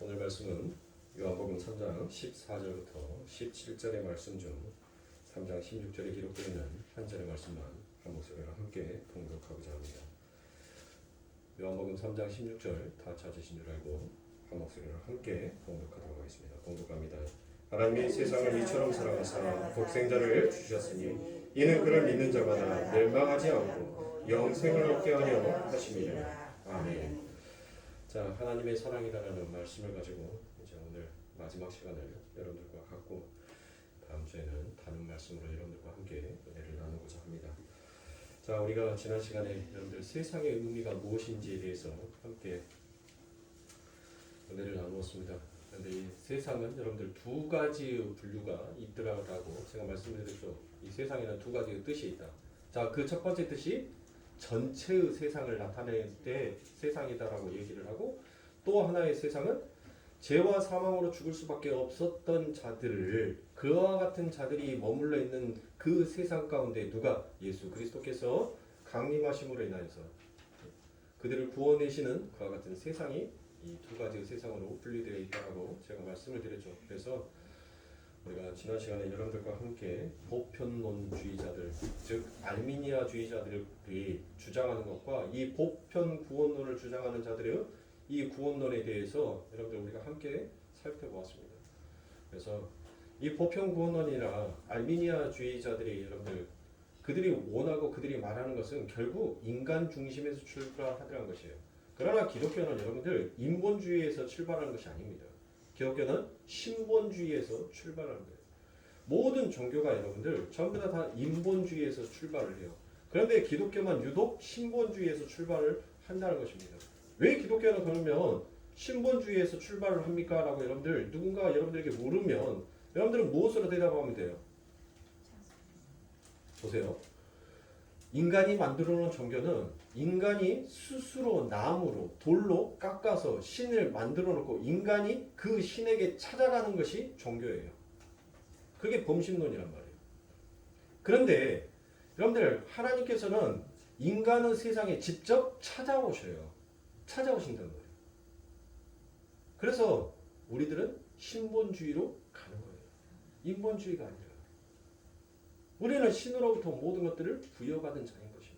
오늘 말씀은 요한복음 3장 14절부터 17절의 말씀 중 3장 16절에 기록되어 있는 한 절의 말씀만 한 목소리로 함께 봉독하고자 합니다. 요한복음 3장 16절 다 찾으신 줄 알고 한 목소리로 함께 봉독하도록 하겠습니다. 봉독합니다. 하나님이 세상을 이처럼 사랑하사 독생자를 주셨으니 이는 그를 믿는 자마다 멸망하지 않고 영생을 얻게 하려 하심이라. 아멘. 자, 하나님의 사랑이라는 말씀을 가지고 이제 오늘 마지막 시간을 여러분들과 갖고 다음 주에는 다른 말씀으로 여러분들과 함께 은혜를 나누고자 합니다. 자, 우리가 지난 시간에 여러분들 세상의 의미가 무엇인지에 대해서 함께 은혜를 나누었습니다. 그런데 이 세상은 여러분들 두 가지의 분류가 있더라고 제가 말씀드렸죠. 이 세상에는 두 가지의 뜻이 있다. 자, 그 첫 번째 뜻이 전체의 세상을 나타낼 때 세상이다라고 얘기를 하고, 또 하나의 세상은 죄와 사망으로 죽을 수밖에 없었던 자들을, 그와 같은 자들이 머물러 있는 그 세상 가운데 누가? 예수 그리스도께서 강림하심으로 인하여서 그들을 구원하시는 그와 같은 세상이 이 두 가지의 세상으로 분리되어 있다고 제가 말씀을 드렸죠. 그래서 우리가 지난 시간에 여러분들과 함께 보편론주의자들, 즉 알미니아주의자들이 주장하는 것과 이 보편 구원론을 주장하는 자들의 이 구원론에 대해서 여러분들 우리가 함께 살펴보았습니다. 그래서 이 보편 구원론이나 알미니아주의자들이 여러분들 그들이 원하고 그들이 말하는 것은 결국 인간 중심에서 출발하더라는 것이에요. 그러나 기독교는 여러분들 인본주의에서 출발하는 것이 아닙니다. 기독교는 신본주의에서 출발하는 거예요. 모든 종교가 여러분들 전부 다 인본주의에서 출발을 해요. 그런데 기독교만 유독 신본주의에서 출발을 한다는 것입니다. 왜 기독교는 그러면 신본주의에서 출발을 합니까? 라고 여러분들 누군가 여러분들에게 물으면 여러분들은 무엇으로 대답하면 돼요? 보세요. 인간이 만들어 놓은 종교는 인간이 스스로 나무로 돌로 깎아서 신을 만들어 놓고 인간이 그 신에게 찾아가는 것이 종교예요. 그게 범신론이란 말이에요. 그런데 여러분들 하나님께서는 인간의 세상에 직접 찾아오셔요. 찾아오신다는 거예요. 그래서 우리들은 신본주의로 가는 거예요. 인본주의가 아니라. 우리는 신으로부터 모든 것들을 부여받은 자인 것입니다.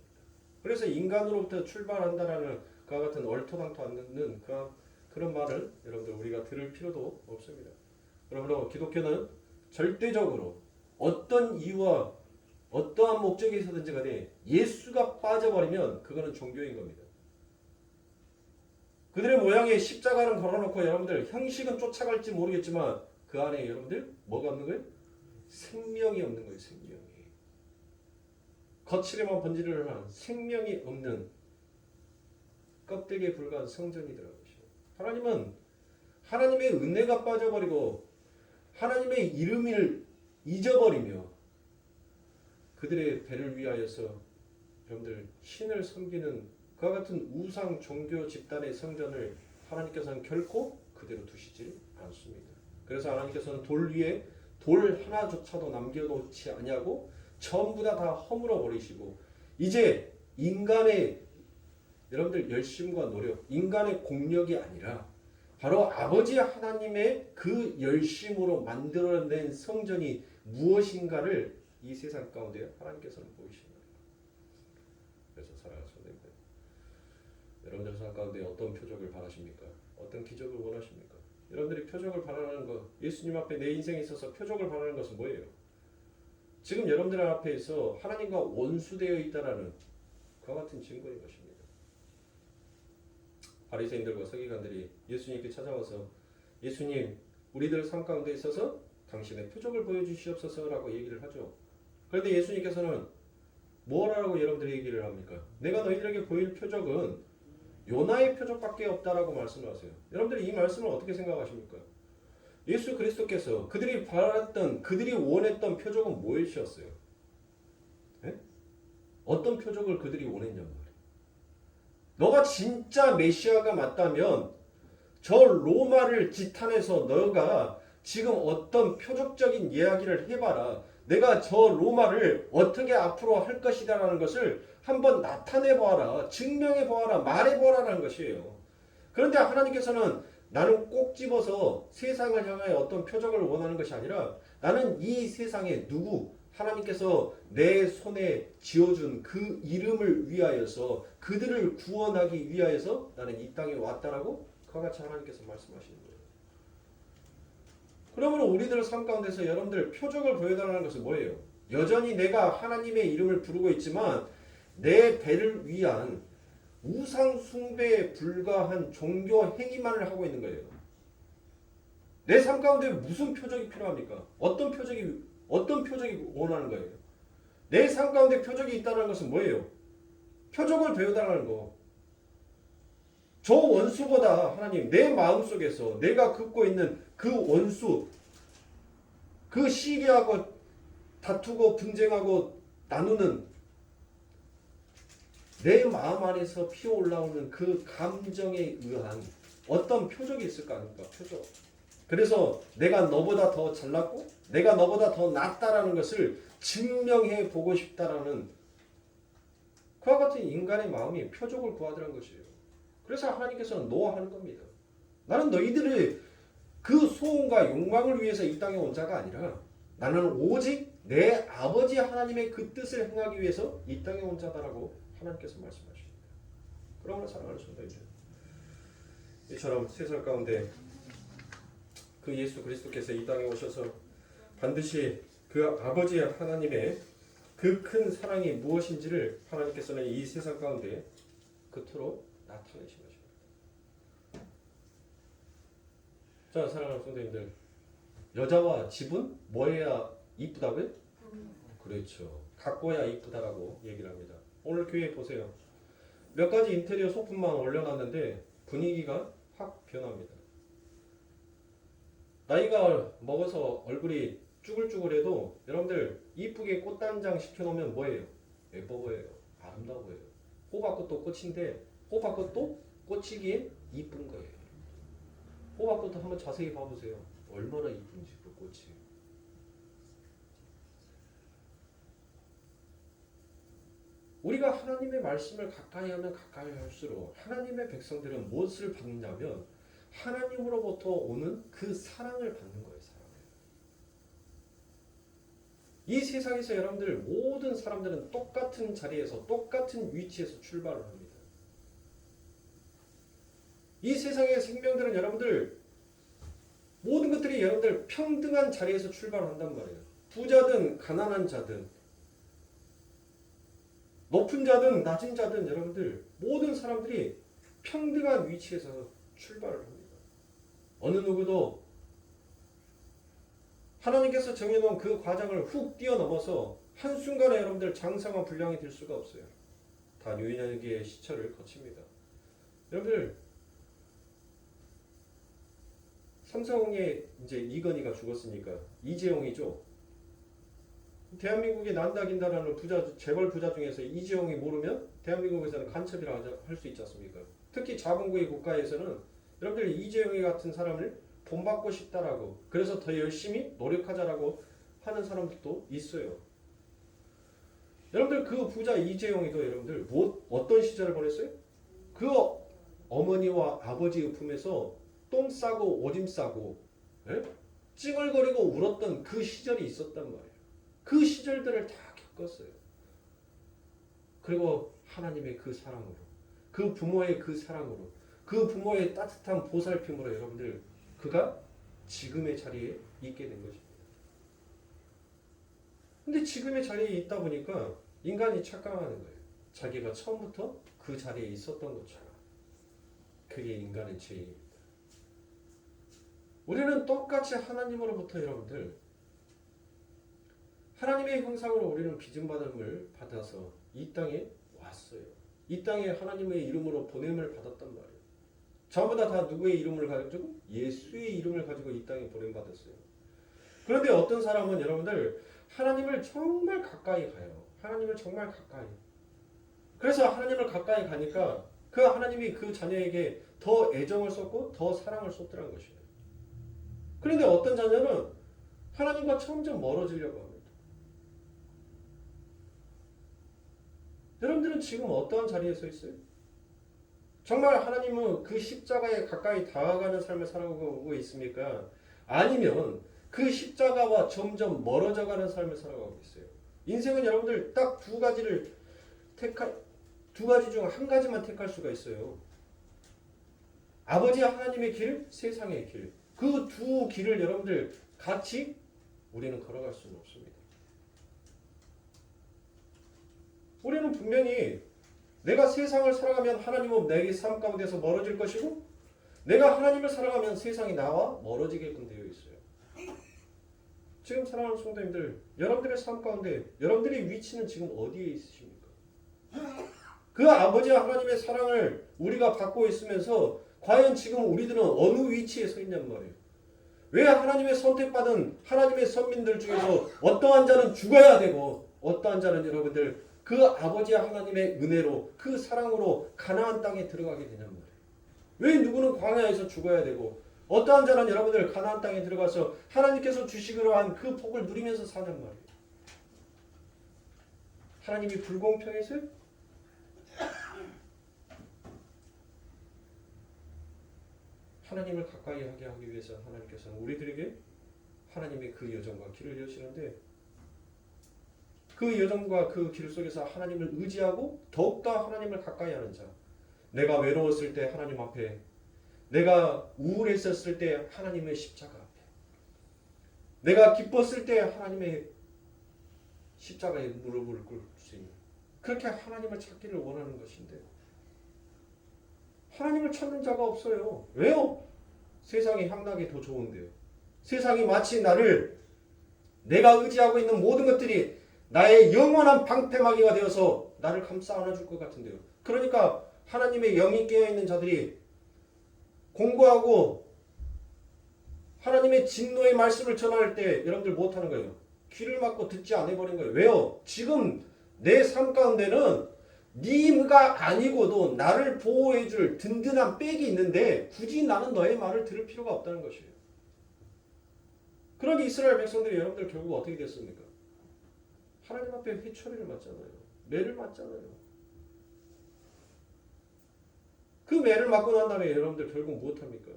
그래서 인간으로부터 출발한다라는 그와 같은 얼토당토 않는 그런 말을 여러분들 우리가 들을 필요도 없습니다. 그러므로 기독교는 절대적으로 어떤 이유와 어떠한 목적이 있었든지 간에 예수가 빠져버리면 그거는 종교인 겁니다. 그들의 모양에 십자가는 걸어놓고 여러분들 형식은 쫓아갈지 모르겠지만 그 안에 여러분들 뭐가 없는 거예요? 생명이 없는 거예요. 생명이. 거칠에만 번지를 한 생명이 없는 껍데기에 불과한 성전이더라고요. 하나님은 하나님의 은혜가 빠져버리고 하나님의 이름을 잊어버리며 그들의 배를 위하여서 여러분들 신을 섬기는 그와 같은 우상 종교 집단의 성전을 하나님께서는 결코 그대로 두시지 않습니다. 그래서 하나님께서는 돌 위에 돌 하나조차도 남겨놓지 아니하고 전부 다 허물어 버리시고 이제 인간의 여러분들 열심과 노력, 인간의 공력이 아니라 바로 아버지 하나님의 그 열심으로 만들어낸 성전이 무엇인가를 이 세상 가운데 하나님께서는 보이십니다. 그래서 사랑하는 성도님들, 여러분들 세상 가운데 어떤 표적을 바라십니까? 어떤 기적을 원하십니까? 여러분들이 표적을 바라는 것, 예수님 앞에 내 인생에 있어서 표적을 바라는 것은 뭐예요? 지금 여러분들 앞에서 하나님과 원수되어 있다라는 그와 같은 증거인 것입니다. 바리새인들과 서기관들이 예수님께 찾아와서 예수님, 우리들 삶 가운데 있어서 당신의 표적을 보여주시옵소서라고 얘기를 하죠. 그런데 예수님께서는 뭐라고 여러분들이 얘기를 합니까? 내가 너희들에게 보일 표적은 요나의 표적밖에 없다라고 말씀을 하세요. 여러분들이 이 말씀을 어떻게 생각하십니까? 예수 그리스도께서 그들이 바랐던, 그들이 원했던 표적은 무엇이었어요? 네? 어떤 표적을 그들이 원했냔 말이에요. 너가 진짜 메시아가 맞다면 저 로마를 지탄해서 너가 지금 어떤 표적적인 이야기를 해봐라. 내가 저 로마를 어떻게 앞으로 할 것이다라는 것을 한번 나타내보아라. 증명해보아라. 말해보아라는 것이에요. 그런데 하나님께서는 나는 꼭 집어서 세상을 향하여 어떤 표적을 원하는 것이 아니라 나는 이 세상에 누구 하나님께서 내 손에 지어준 그 이름을 위하여서 그들을 구원하기 위하여서 나는 이 땅에 왔다라고 그와 같이 하나님께서 말씀하시는 거예요. 그러므로 우리들 삶 가운데서 여러분들 표적을 보여달라는 것은 뭐예요? 여전히 내가 하나님의 이름을 부르고 있지만 내 배를 위한 우상 숭배에 불과한 종교 행위만을 하고 있는 거예요. 내 삶 가운데 무슨 표적이 필요합니까? 어떤 표적이 원하는 거예요? 내 삶 가운데 표적이 있다는 것은 뭐예요? 표적을 배워달라는 거. 저 원수보다 하나님 내 마음속에서 내가 긋고 있는 그 원수, 그 시기하고 다투고 분쟁하고 나누는 내 마음 안에서 피어올라오는 그 감정에 의한 어떤 표적이 있을 거 아닙니까? 표적. 그래서 내가 너보다 더 잘났고 내가 너보다 더 낫다라는 것을 증명해 보고 싶다라는 그와 같은 인간의 마음이 표적을 구하더라는 것이에요. 그래서 하나님께서는 노하는 겁니다. 나는 너희들의 그 소원과 욕망을 위해서 이 땅에 온 자가 아니라 나는 오직 내 아버지 하나님의 그 뜻을 행하기 위해서 이 땅에 온 자다라고 하나님께서 말씀하십니다. 그러므로 사랑하는 성도님들, 이처럼 세상 가운데 그 예수 그리스도께서 이 땅에 오셔서 반드시 그 아버지 하나님의 그 큰 사랑이 무엇인지를 하나님께서는 이 세상 가운데 그토록 나타내신 것입니다. 자, 사랑하는 성도님들, 여자와 집은 뭐 해야 이쁘다고요? 그렇죠. 가꿔야 이쁘다라고 얘기를 합니다. 오늘 교회 보세요. 몇 가지 인테리어 소품만 올려놨는데 분위기가 확 변합니다. 나이가 먹어서 얼굴이 쭈글쭈글해도 여러분들 이쁘게 꽃단장 시켜놓으면 뭐예요? 예뻐 보여요. 아름다워 보여요. 호박꽃도 꽃인데 호박꽃도 꽃이기에 이쁜 거예요. 호박꽃도 한번 자세히 봐보세요. 얼마나 이쁜지 그 꽃이. 우리가 하나님의 말씀을 가까이 하면 가까이 할수록 하나님의 백성들은 무엇을 받느냐면 하나님으로부터 오는 그 사랑을 받는 거예요. 사랑을. 이 세상에서 여러분들 모든 사람들은 똑같은 자리에서 똑같은 위치에서 출발을 합니다. 이 세상의 생명들은 여러분들 모든 것들이 여러분들 평등한 자리에서 출발한단 말이에요. 부자든 가난한 자든 높은 자든 낮은 자든 여러분들 모든 사람들이 평등한 위치에서 출발을 합니다. 어느 누구도 하나님께서 정해놓은 그 과정을 훅 뛰어넘어서 한순간에 여러분들 장성한 분량이 될 수가 없어요. 다 유인하기의 시철을 거칩니다. 여러분들 삼성의 이제 이건희가 죽었으니까 이재용이죠. 대한민국의 난다긴다라는 부자, 재벌 부자 중에서 이재용이 모르면 대한민국에서는 간첩이라 할 수 있지 않습니까? 특히 자본주의 국가에서는 여러분들 이재용이 같은 사람을 본받고 싶다라고 그래서 더 열심히 노력하자라고 하는 사람들도 있어요. 여러분들 그 부자 이재용이도 여러분들 어떤 시절을 보냈어요? 그 어머니와 아버지의 품에서 똥 싸고 오줌 싸고 찡얼거리고 울었던 그 시절이 있었단 말이에요. 그 시절들을 다 겪었어요. 그리고 하나님의 그 사랑으로 그 부모의 그 사랑으로 그 부모의 따뜻한 보살핌으로 여러분들 그가 지금의 자리에 있게 된 것입니다. 근데 지금의 자리에 있다 보니까 인간이 착각하는 거예요. 자기가 처음부터 그 자리에 있었던 것처럼. 그게 인간의 죄입니다. 우리는 똑같이 하나님으로부터 여러분들 하나님의 형상으로 우리는 빚음받음을 받아서 이 땅에 왔어요. 이 땅에 하나님의 이름으로 보냄을 받았단 말이에요. 저보다 다 누구의 이름을 가지고? 예수의 이름을 가지고 이 땅에 보냄받았어요. 그런데 어떤 사람은 여러분들 하나님을 정말 가까이 가요. 하나님을 정말 가까이. 그래서 하나님을 가까이 가니까 그 하나님이 그 자녀에게 더 애정을 쏟고 더 사랑을 쏟더라는 것이에요. 그런데 어떤 자녀는 하나님과 점점 멀어지려고 합니다. 여러분들은 지금 어떠한 자리에 서 있어요? 정말 하나님은 그 십자가에 가까이 다가가는 삶을 살아가고 있습니까? 아니면 그 십자가와 점점 멀어져가는 삶을 살아가고 있어요. 인생은 여러분들 딱 두 가지 중 한 가지만 택할 수가 있어요. 아버지 하나님의 길, 세상의 길. 그 두 길을 여러분들 같이 우리는 걸어갈 수는 없습니다. 우리는 분명히 내가 세상을 살아가면 하나님은 내게 삶 가운데서 멀어질 것이고 내가 하나님을 살아가면 세상이 나와 멀어지게끔 되어 있어요. 지금 사랑하는 성도님들, 여러분들의 삶 가운데 여러분들의 위치는 지금 어디에 있으십니까? 그 아버지 하나님의 사랑을 우리가 받고 있으면서 과연 지금 우리들은 어느 위치에 서 있냔 말이에요. 왜 하나님의 선택받은 하나님의 선민들 중에서 어떠한 자는 죽어야 되고 어떠한 자는 여러분들 그 아버지 하나님의 은혜로 그 사랑으로 가나안 땅에 들어가게 되냔 말이에요. 왜 누구는 광야에서 죽어야 되고 어떠한 자는 여러분들 가나안 땅에 들어가서 하나님께서 주시기로 한 그 복을 누리면서 사냔 말이에요. 하나님이 불공평해서요? 하나님을 가까이 하게 하기 위해서 하나님께서는 우리들에게 하나님의 그 여정과 길을 여시는데 그 여정과 그 길 속에서 하나님을 의지하고 더욱더 하나님을 가까이 하는 자, 내가 외로웠을 때 하나님 앞에, 내가 우울했었을 때 하나님의 십자가 앞에, 내가 기뻤을 때 하나님의 십자가에 무릎을 꿇을 수 있는, 그렇게 하나님을 찾기를 원하는 것인데 하나님을 찾는 자가 없어요. 왜요? 세상이 향락이 더 좋은데요. 세상이 마치 내가 의지하고 있는 모든 것들이 나의 영원한 방패막이가 되어서 나를 감싸 안아줄 것 같은데요. 그러니까 하나님의 영이 깨어있는 자들이 공부하고 하나님의 진노의 말씀을 전할 때 여러분들 못하는 거예요. 귀를 막고 듣지 않아버린 거예요. 왜요? 지금 내 삶 가운데는 네가 아니고도 나를 보호해줄 든든한 백이 있는데 굳이 나는 너의 말을 들을 필요가 없다는 것이에요. 그런 이스라엘 백성들이 여러분들 결국 어떻게 됐습니까? 하나님 앞에 회초리를 맞잖아요. 매를 맞잖아요. 그 매를 맞고 난 다음에 여러분들 결국 무엇합니까?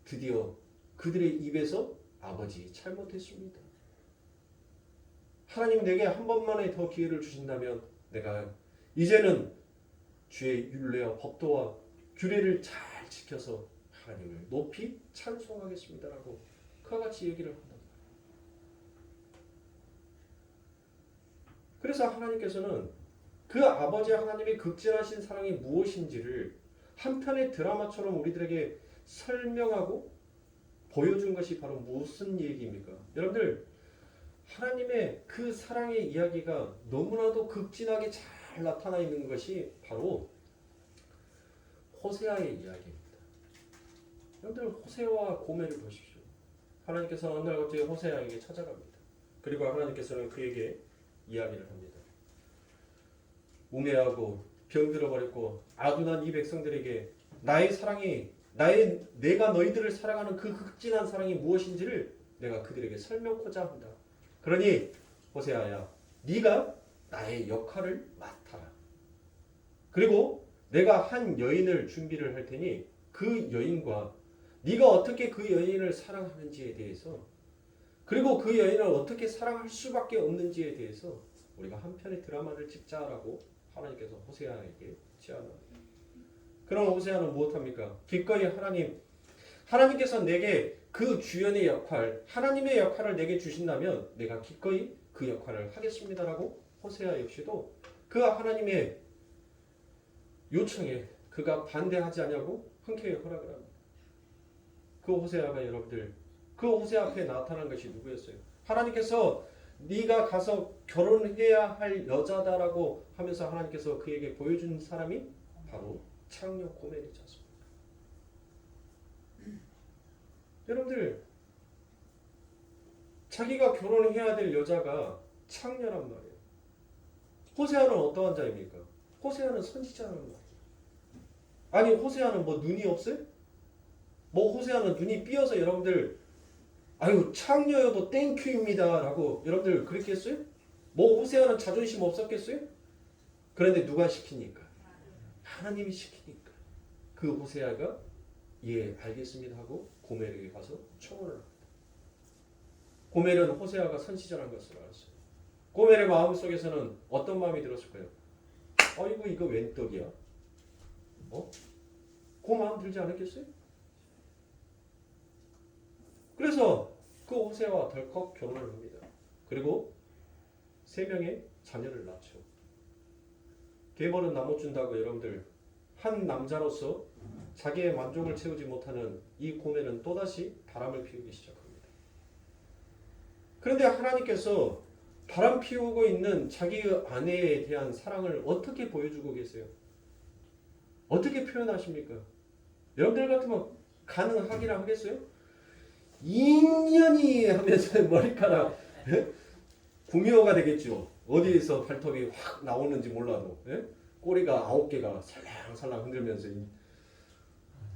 드디어 그들의 입에서 아버지 잘못했습니다. 하나님 내게 한 번만에 더 기회를 주신다면 내가 이제는 주의 율례와 법도와 규례를 잘 지켜서 하나님을 높이 찬송하겠습니다라고 그와 같이 얘기를 한다. 그래서 하나님께서는 그 아버지 하나님의 극진하신 사랑이 무엇인지를 한편의 드라마처럼 우리들에게 설명하고 보여준 것이 바로 무슨 얘기입니까? 여러분들 하나님의 그 사랑의 이야기가 너무나도 극진하게 잘 나타나 있는 것이 바로 호세아의 이야기입니다. 여러분들 호세아와 고멜을 보십시오. 하나님께서는 어느 날 갑자기 호세아에게 찾아갑니다. 그리고 하나님께서는 그에게 이야기를 합니다. 우매하고 병들어 버렸고 아둔한 이 백성들에게 나의 사랑이 내가 너희들을 사랑하는 그 극진한 사랑이 무엇인지를 내가 그들에게 설명하고자 한다. 그러니 호세아야, 네가 나의 역할을 맡아라. 그리고 내가 한 여인을 준비를 할 테니 그 여인과 네가 어떻게 그 여인을 사랑하는지에 대해서 그리고 그 여인을 어떻게 사랑할 수밖에 없는지에 대해서 우리가 한 편의 드라마를 찍자라고 하나님께서 호세아에게 제안합니다. 그럼 호세아는 무엇합니까? 기꺼이 하나님께서 내게 그 주연의 역할, 하나님의 역할을 내게 주신다면 내가 기꺼이 그 역할을 하겠습니다라고 호세아 역시도 그 하나님의 요청에 그가 반대하지 않냐고 흔쾌히 허락을 합니다. 그 호세아가 여러분들 그 호세아 앞에 나타난 것이 누구였어요? 하나님께서 네가 가서 결혼해야 할 여자다라고 하면서 하나님께서 그에게 보여준 사람이 바로 창녀 고멜이지 않습니까? 여러분들 자기가 결혼해야 될 여자가 창녀란 말이에요. 호세아는 어떠한 자입니까? 호세아는 선지자라는 말이에요. 아니 호세아는 뭐 눈이 없어요? 뭐 호세아는 눈이 삐어서 여러분들 아유 창녀여도 땡큐입니다 라고 여러분들 그렇게 했어요? 뭐 호세아는 자존심 없었겠어요? 그런데 누가 시키니까? 하나님이 시키니까. 그 호세아가 예 알겠습니다 하고 고멜에게 가서 청혼을 합니다. 고멜은 호세아가 선지자라는 것을 알았어요. 고멜의 마음속에서는 어떤 마음이 들었을까요? 아이고 이거 웬 떡이야? 그 마음 들지 않았겠어요? 그래서 그 호세아와 덜컥 결혼을 합니다. 그리고 3명의 자녀를 낳죠. 계벌은 나못 준다고 여러분들 한 남자로서 자기의 만족을 채우지 못하는 이 고멜은 또다시 바람을 피우기 시작합니다. 그런데 하나님께서 바람 피우고 있는 자기 아내에 대한 사랑을 어떻게 보여주고 계세요? 어떻게 표현하십니까? 여러분들 같으면 가능하기라 하겠어요? 인연이 하면서 머리카락 구미호가 되겠죠. 어디에서 발톱이 확 나오는지 몰라도 꼬리가 9개가 살랑살랑 흔들면서.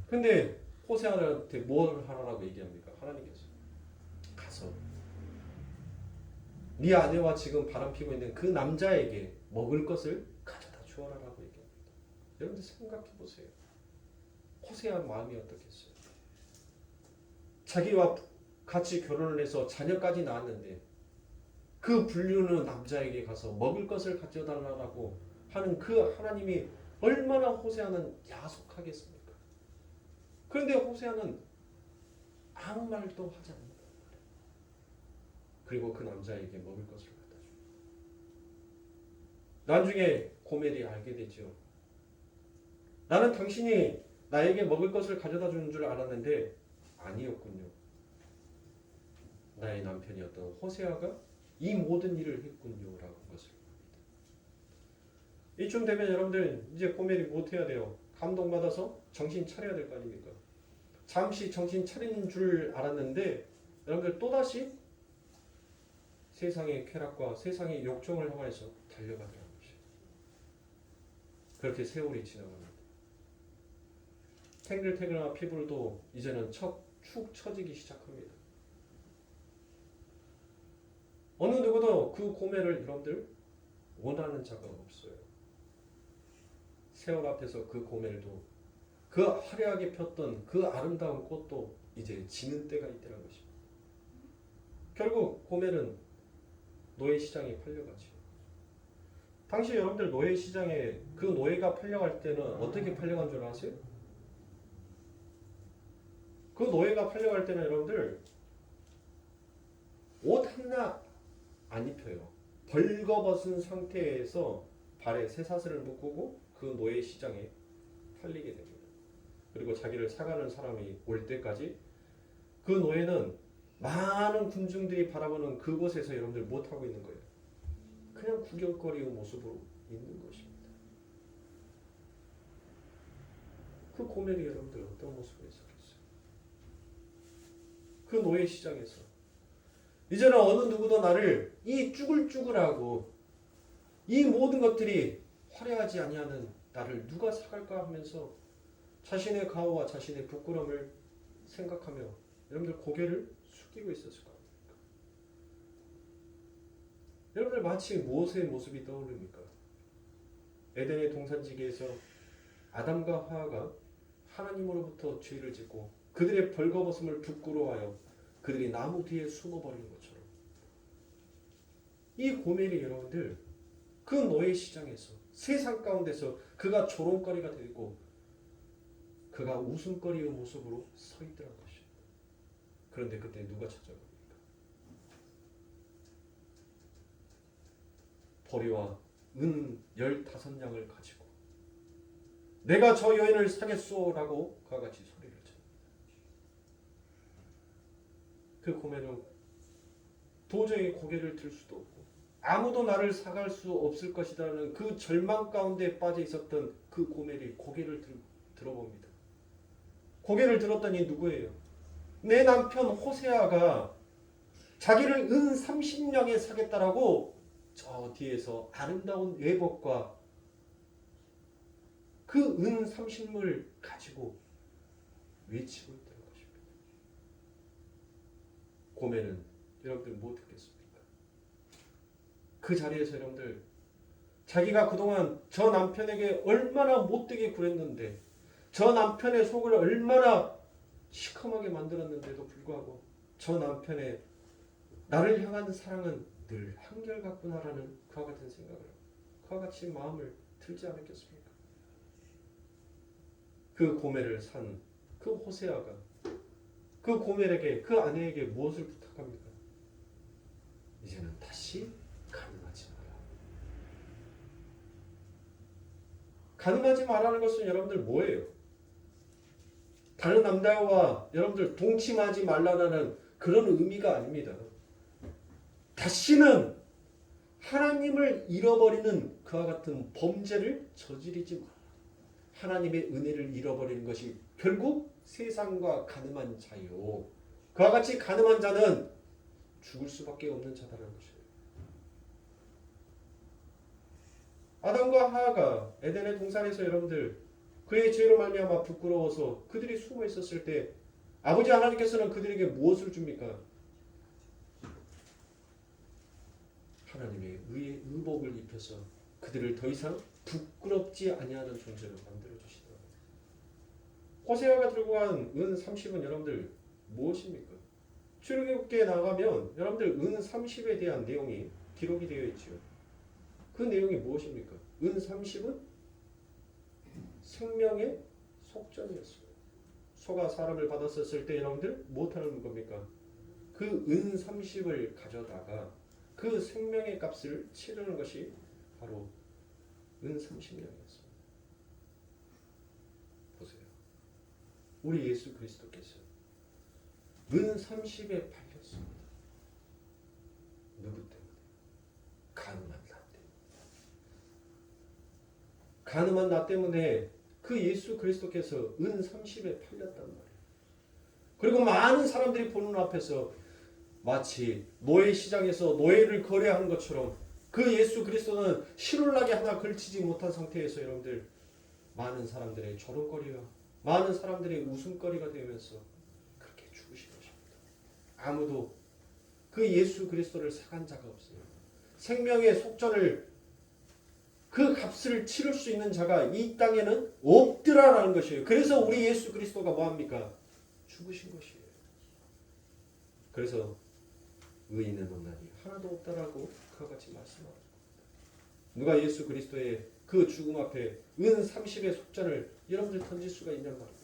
근데 호세아한테 뭘 하라고 얘기합니까? 하나님께서 가서 네 아내와 지금 바람 피고 있는 그 남자에게 먹을 것을 가져다 주어라라고 얘기합니다. 여러분들 생각해 보세요. 호세아 마음이 어떻겠어요? 자기와 같이 결혼을 해서 자녀까지 낳았는데 그 불륜의 남자에게 가서 먹을 것을 가져달라고 하는 그 하나님이 얼마나 호세아는 야속하겠습니까? 그런데 호세아는 아무 말도 하지 않는다. 그리고 그 남자에게 먹을 것을 갖다 줍니다. 나중에 고멜이 알게 되죠. 나는 당신이 나에게 먹을 것을 가져다 주는 줄 알았는데 아니었군요. 나의 남편이었던 호세아가 이 모든 일을 했군요 라는 것을 합니다. 이쯤 되면 여러분들 이제 고멜이 못해야 돼요. 감동받아서 정신 차려야 될 거 아닙니까? 잠시 정신 차리는 줄 알았는데 여러분들 또다시 세상의 쾌락과 세상의 욕정을 향해서 달려가더라는 것이에요. 그렇게 세월이 지나갑니다. 탱글탱글한 피부도 이제는 축 처지기 시작합니다. 어느 누구도 그 고멜을 여러분들 원하는 자가 없어요. 세월 앞에서 그 고멜도 그 화려하게 폈던 그 아름다운 꽃도 이제 지는 때가 있더라는 것입니다. 결국 고멜은 노예시장에 팔려가죠. 당시 여러분들 노예시장에 그 노예가 팔려갈 때는 어떻게 팔려간 줄 아세요? 그 노예가 팔려갈 때는 여러분들 옷 하나 안 입혀요. 벌거벗은 상태에서 발에 쇠사슬을 묶고 그 노예시장에 팔리게 됩니다. 그리고 자기를 사가는 사람이 올 때까지 그 노예는 많은 군중들이 바라보는 그곳에서 여러분들 못하고 있는 거예요. 그냥 구경거리의 모습으로 있는 것입니다. 그 고멜이 여러분들 어떤 모습으로 있었겠어요? 그 노예 시장에서 이제는 어느 누구도 나를 이 쭈글쭈글하고 이 모든 것들이 화려하지 아니하는 나를 누가 사갈까 하면서 자신의 가오와 자신의 부끄러움을 생각하며 여러분들 고개를 숙이고 있었을 겁니다. 여러분들 마치 무엇의 모습이 떠오릅니까? 에덴의 동산지기에서 아담과 하와가 하나님으로부터 죄를 짓고 그들의 벌거벗음을 부끄러워하여 그들이 나무 뒤에 숨어버리는 것처럼 이 고멜이 여러분들 그 노예 시장에서 세상 가운데서 그가 조롱거리가 되고 그가 웃음거리의 모습으로 서 있더란 것입니다. 그런데 그때 누가 찾아갑니까? 보리와 은 15냥을 가지고 내가 저 여인을 사겠소라고 그와 같이 소리를 칩니다. 그 고멜은 도저히 고개를 들 수도 없고 아무도 나를 사갈 수 없을 것이라는 그 절망 가운데 빠져 있었던 그 고멜이 고개를 들어봅니다. 고개를 들었더니 누구예요? 내 남편 호세아가 자기를 은 30냥에 사겠다라고 저 뒤에서 아름다운 외복과 그 은 30을 가지고 외치고 있다는 것입니다. 고멜은 여러분들 뭐 듣겠습니까? 그 자리에서 여러분들 자기가 그동안 저 남편에게 얼마나 못되게 굴했는데 저 남편의 속을 얼마나 시커멓게 만들었는데도 불구하고 저 남편의 나를 향한 사랑은 늘 한결같구나라는 그와 같은 생각을 그와 같이 마음을 들지 않았겠습니까? 그 고멜을 산 그 호세아가 그 고멜에게 그 아내에게 무엇을 부탁합니까? 이제는 다시 가늠하지 마라. 가늠하지 말라는 것은 여러분들 뭐예요? 다른 남자와 여러분들 동침하지 말라는 그런 의미가 아닙니다. 다시는 하나님을 잃어버리는 그와 같은 범죄를 저지르지 마라. 하나님의 은혜를 잃어버리는 것이 결국 세상과 가늠한 자요. 그와 같이 가늠한 자는 죽을 수밖에 없는 자다라는 것이에요. 아담과 하와가 에덴의 동산에서 여러분들 그의 죄로 말미암아 부끄러워서 그들이 숨어 있었을 때 아버지 하나님께서는 그들에게 무엇을 줍니까? 하나님의 의복을 입혀서 그들을 더 이상 부끄럽지 아니하는 존재로 만들어 주시더라고요. 호세아가 들고 간 은 30은 여러분들 무엇입니까? 출애굽기에 나가면 여러분들 은 30에 대한 내용이 기록이 되어 있죠. 그 내용이 무엇입니까? 은 30은 생명의 속전이었어요. 소가 사람을 받았었을 때 여러분들 무엇하는 겁니까? 그 은 30을 가져다가 그 생명의 값을 치르는 것이 바로 은 30냥이었어요. 보세요. 우리 예수 그리스도께서 은 30에 팔렸습니다. 누구 때문에? 가늠한 나 때문에. 가늠한 나 때문에 그 예수 그리스도께서 은 30에 팔렸단 말이에요. 그리고 많은 사람들이 보는 앞에서 마치 노예 시장에서 노예를 거래하는 것처럼 그 예수 그리스도는 실올라게 하나 걸치지 못한 상태에서 여러분들 많은 사람들의 조롱거리와 많은 사람들의 웃음거리가 되면서 그렇게 죽으신 것입니다. 아무도 그 예수 그리스도를 사간 자가 없어요. 생명의 속전을 그 값을 치를 수 있는 자가 이 땅에는 없더라라는 것이에요. 그래서 우리 예수 그리스도가 뭐합니까? 죽으신 것이에요. 그래서 의인은 없나니 하나도 없다라고 그와 같이 말씀하고 누가 예수 그리스도의 그 죽음 앞에 은 30의 속전을 여러분들 던질 수가 있냔 말입니다.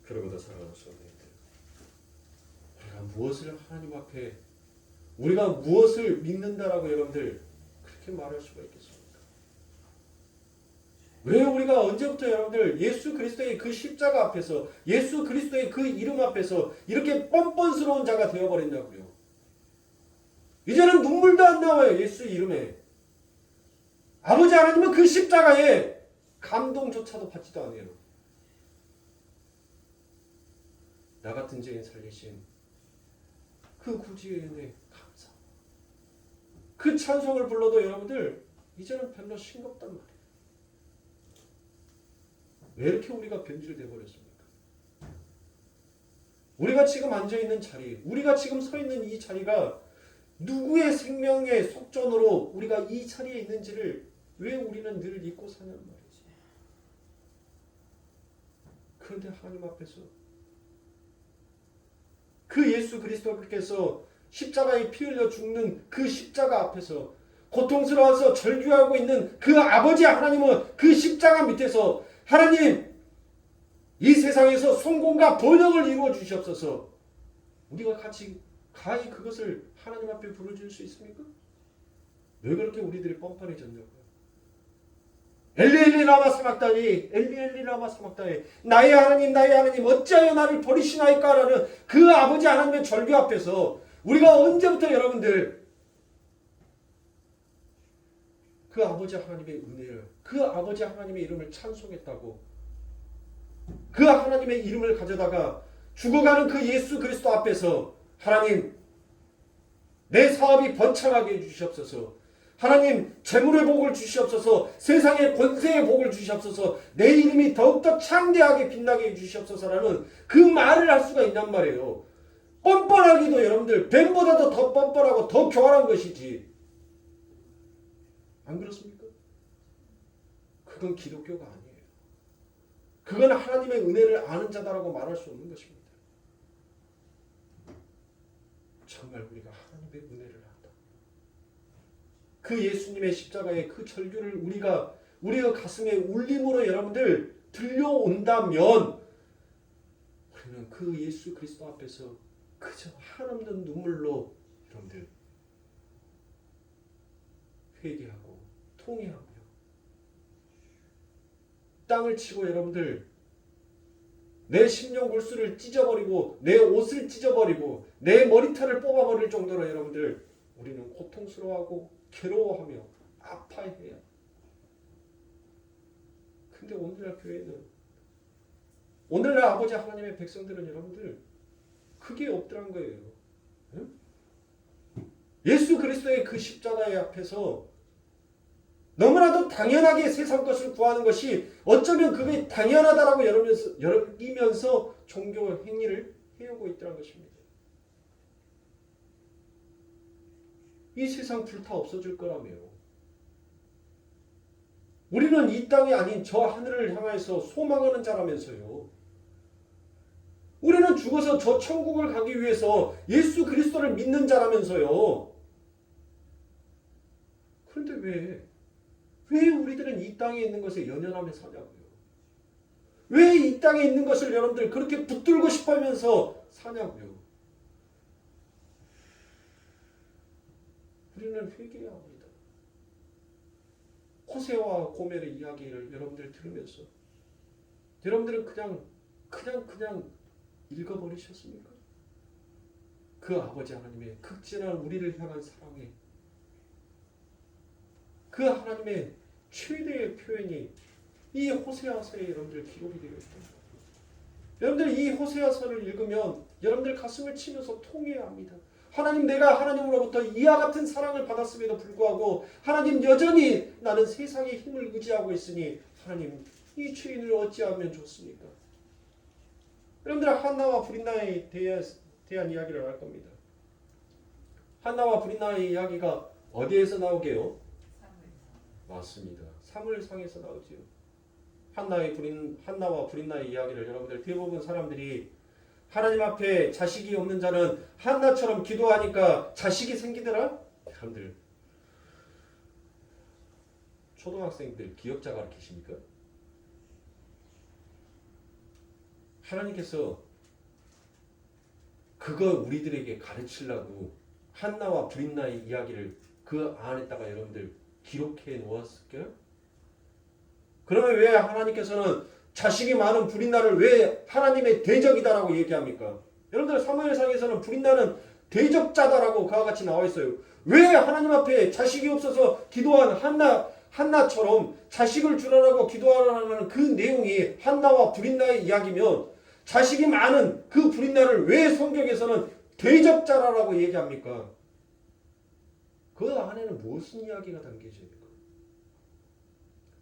그러고도 살아가는 성도님들, 우리가 무엇을 하나님 앞에 우리가 무엇을 믿는다라고 여러분들 그렇게 말할 수가 있겠습니까? 왜 우리가 언제부터 여러분들 예수 그리스도의 그 십자가 앞에서 예수 그리스도의 그 이름 앞에서 이렇게 뻔뻔스러운 자가 되어버렸냐고요. 이제는 눈물도 안 나와요. 예수 이름에. 아버지 하나님은 그 십자가에 감동조차도 받지도 않아요. 나 같은 죄인 살리신 그 구주의 은혜 감사. 그 찬송을 불러도 여러분들 이제는 별로 싱겁단 말이에요. 왜 이렇게 우리가 변질되어 버렸습니까? 우리가 지금 앉아있는 자리, 우리가 지금 서 있는 이 자리가 누구의 생명의 속전으로 우리가 이 자리에 있는지를 왜 우리는 늘 잊고 사냐는 말이지. 그런데 하나님 앞에서 그 예수 그리스도께서 십자가에 피 흘려 죽는 그 십자가 앞에서 고통스러워서 절규하고 있는 그 아버지 하나님은 그 십자가 밑에서 하나님 이 세상에서 성공과 번영을 이루어 주시옵소서. 우리가 같이 가히 그것을 하나님 앞에 부르줄 수 있습니까? 왜 그렇게 우리들이 뻔뻔해졌냐고요. 엘리 엘리 라마 사막다니 엘리 엘리 라마 사막다니 나의 하나님 어찌하여 나를 버리시나이까라는 그 아버지 하나님의 절규 앞에서 우리가 언제부터 여러분들 그 아버지 하나님의 은혜를 그 아버지 하나님의 이름을 찬송했다고 그 하나님의 이름을 가져다가 죽어가는 그 예수 그리스도 앞에서 하나님 내 사업이 번창하게 해주시옵소서. 하나님 재물의 복을 주시옵소서. 세상의 권세의 복을 주시옵소서. 내 이름이 더욱더 창대하게 빛나게 해주시옵소서라는 그 말을 할 수가 있단 말이에요. 뻔뻔하기도 여러분들 뱀보다도 더 뻔뻔하고 더 교활한 것이지. 안 그렇습니까? 그건 기독교가 아니에요. 그건 하나님의 은혜를 아는 자다라고 말할 수 없는 것입니다. 정말 우리가 하나님의 은혜를 안다. 그 예수님의 십자가의 그 절규를 우리의 가슴에 울림으로 여러분들 들려온다면 우리는 그 예수 그리스도 앞에서 그저 한없는 눈물로 여러분들 회개하고 통회하며 땅을 치고 여러분들 내 심령 골수를 찢어버리고 내 옷을 찢어버리고 내 머리털을 뽑아버릴 정도로 여러분들 우리는 고통스러워하고 괴로워하며 아파해요. 근데 오늘날 교회는 오늘날 아버지 하나님의 백성들은 여러분들 그게 없더란 거예요. 응? 예수 그리스도의 그 십자가의 앞에서 너무나도 당연하게 세상 것을 구하는 것이 어쩌면 그게 당연하다라고 여기면서 종교 행위를 해오고 있다는 것입니다. 이 세상 불타 없어질 거라며. 우리는 이 땅이 아닌 저 하늘을 향해서 소망하는 자라면서요. 우리는 죽어서 저 천국을 가기 위해서 예수 그리스도를 믿는 자라면서요. 그런데 왜 우리들은 이 땅에 있는 것에 연연하며 사냐고요. 왜 이 땅에 있는 것을 여러분들 그렇게 붙들고 싶어하면서 사냐고요. 우리는 회개해야 합니다. 호세와 고멜의 이야기를 여러분들 들으면서 여러분들은 그냥 읽어버리셨습니까? 그 아버지 하나님의 극진한 우리를 향한 사랑에 그 하나님의 최대의 표현이 이 호세아서에 여러분들 기록이 되어 있습니다. 여러분들 이 호세아서를 읽으면 여러분들 가슴을 치면서 통해야 합니다. 하나님, 내가 하나님으로부터 이와 같은 사랑을 받았음에도 불구하고 하나님 여전히 나는 세상의 힘을 의지하고 있으니 하나님 이 죄인을 어찌하면 좋습니까? 여러분들 한나와 브린나에 대한 이야기를 할 겁니다. 한나와 브린나의 이야기가 어디에서 나오게요? 맞습니다. 사무엘상에서 나오지요. 한나와 브린나의 이야기를 여러분들 대부분 사람들이 하나님 앞에 자식이 없는 자는 한나처럼 기도하니까 자식이 생기더라? 여러분들 초등학생들 기억자 가르치십니까? 하나님께서 그거 우리들에게 가르치려고 한나와 브린나의 이야기를 그 안에다가 여러분들 기록해 놓았을까요? 그러면 왜 하나님께서는 자식이 많은 브린나를 왜 하나님의 대적이다라고 얘기합니까? 여러분들 사무엘상에서는 브린나는 대적자다라고 그와 같이 나와 있어요. 왜 하나님 앞에 자식이 없어서 기도한 한나처럼 자식을 주라고 기도하라는 그 내용이 한나와 브린나의 이야기면 자식이 많은 그 브린나를 왜 성경에서는 대적자라고 얘기합니까? 그 안에는 무슨 이야기가 담겨져 있는 거예요?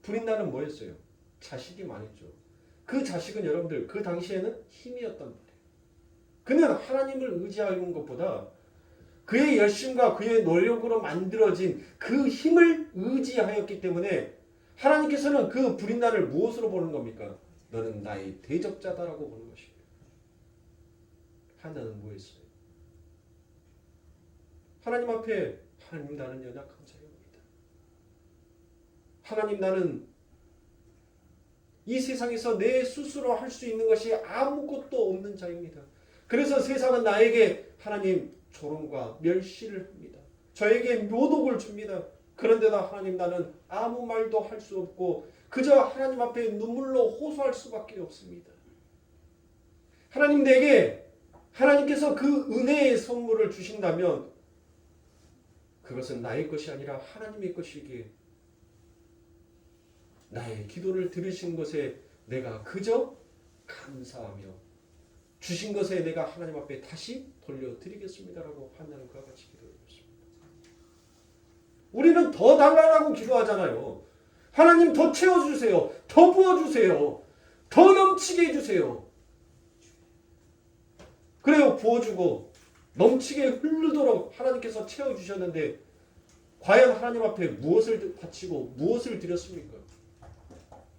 브린나는 뭐였어요? 자식이 많았죠. 그 자식은 여러분들 그 당시에는 힘이었단 말이에요. 그는 하나님을 의지하는 것보다 그의 열심과 그의 노력으로 만들어진 그 힘을 의지하였기 때문에 하나님께서는 그 브린나를 무엇으로 보는 겁니까? 너는 나의 대적자다라고 보는 것입니다. 한나는 뭐였어요? 하나님 앞에 하나님 나는 연약한 자입니다. 하나님 나는 이 세상에서 내 스스로 할 수 있는 것이 아무것도 없는 자입니다. 그래서 세상은 나에게 하나님 조롱과 멸시를 합니다. 저에게 묘독을 줍니다. 그런데도 하나님 나는 아무 말도 할 수 없고 그저 하나님 앞에 눈물로 호소할 수밖에 없습니다. 하나님 내게 하나님께서 그 은혜의 선물을 주신다면 그것은 나의 것이 아니라 하나님의 것이기에 나의 기도를 들으신 것에 내가 그저 감사하며 주신 것에 내가 하나님 앞에 다시 돌려드리겠습니다라고 한나는 그와 같이 기도했습니다. 우리는 더 달라고 기도하잖아요. 하나님 더 채워주세요. 더 부어주세요. 더 넘치게 해주세요. 그래요. 부어주고 넘치게 흐르도록 하나님께서 채워주셨는데 과연 하나님 앞에 무엇을 바치고 무엇을 드렸습니까?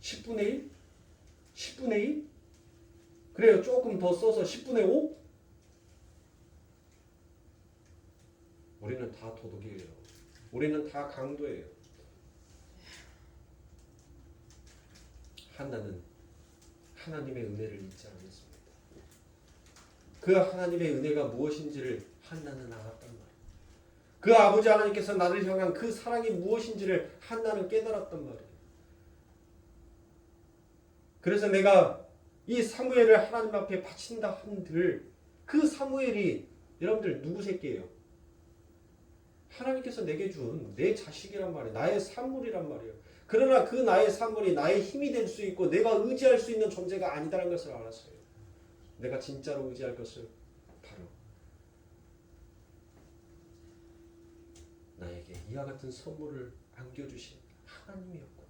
10분의 1? 10분의 2? 그래요. 조금 더 써서 10분의 5? 우리는 다 도둑이에요. 우리는 다 강도예요. 한나는 하나님의 은혜를 잊지 않았습니다. 그 하나님의 은혜가 무엇인지를 한나는 알았단 말이에요. 그 아버지 하나님께서 나를 향한 그 사랑이 무엇인지를 한나는 깨달았단 말이에요. 그래서 내가 이 사무엘을 하나님 앞에 바친다 한들 그 사무엘이 여러분들 누구 새끼예요? 하나님께서 내게 준 내 자식이란 말이에요. 나의 산물이란 말이에요. 그러나 그 나의 산물이 나의 힘이 될 수 있고 내가 의지할 수 있는 존재가 아니다라는 것을 알았어요. 내가 진짜로 의지할 것은 바로 나에게 이와 같은 선물을 안겨주신 하나님이었고